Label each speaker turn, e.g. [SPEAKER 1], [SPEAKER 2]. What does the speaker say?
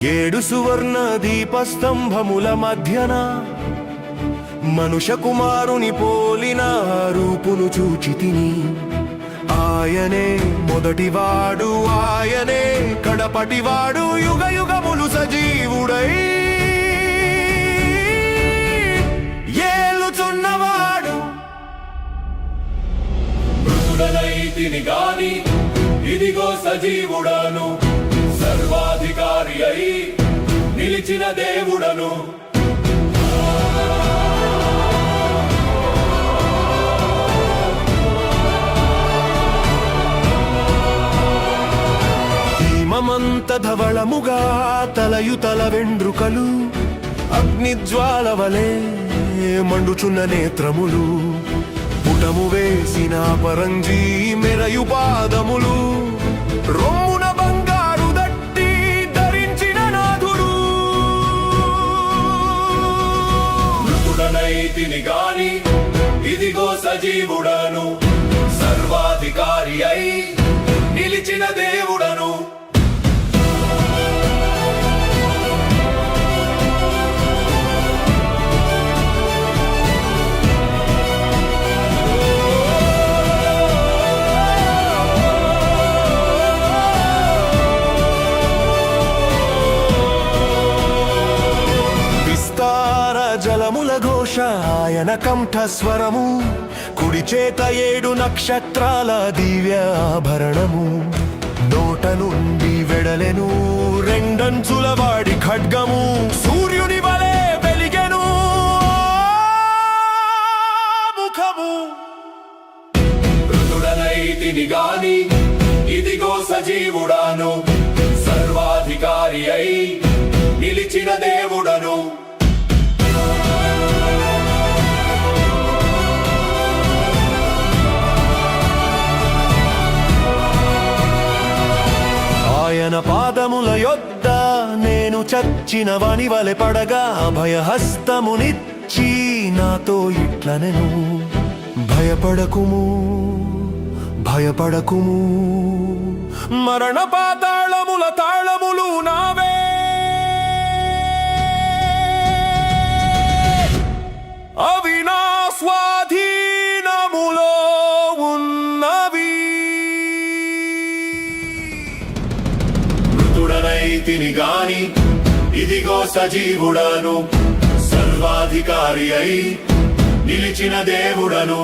[SPEAKER 1] ఏడు సువర్ణ దీపస్తంభముల మధ్యన మనుష్య కుమారుని పోలిన రూపును చూచితిని. ఆయనే మొదటివాడు, ఆయనే కడపటివాడు, యుగ యుగములు సజీవుడై ఏలుచున్నవాడు.
[SPEAKER 2] మృతుడనైతిని గాని ఇదిగో సజీవుడను, సర్వాధికారి అయి నిలిచిన దేవుడను.
[SPEAKER 1] భీమమంత ధవళముగా తలయుతల వెండ్రుకలు, అగ్నిజ్వాల వలె మండుచున్న నేత్రములు, పుటము వేసిన పరంజీ మెరయు పాదములు, రొమ్మున బంగారు దట్టి ధరించిన నాథుడు.
[SPEAKER 2] మృతుడనైతిని గాని ఇదిగో సజీవుడను, సర్వాధికారి అయి నిలిచిన దేవుడను.
[SPEAKER 1] జలముల ఘోష ఆయన కంఠస్వరము, కుడి చేత 7 నక్షత్రాల దివ్యాభరణము, నోట నుండి వెడలెను రెండంచుల వాడి ఖడ్గము, సూర్యుని వలె వెలిగెను ముఖము.
[SPEAKER 2] మృతుడనైతిని గాని ఇదిగో సజీవుడను, సర్వాధికారి అయి నిలిచిన దేవుడను.
[SPEAKER 1] ఆయన పాదముల యొద్ద నేను చచ్చిన వాని వలె పడగా, భయహస్తమునిచ్చి నాతో ఇట్లనెను, భయపడకుము భయపడకుము, మరణ పాతాళముల తాళములు నావే, అవి నా స్వాధీనములో ఉన్నవి.
[SPEAKER 2] మృతుడనైతిని గాని ఇదిగో సజీవుడను, సర్వాధికారి అయి నిలిచిన దేవుడను.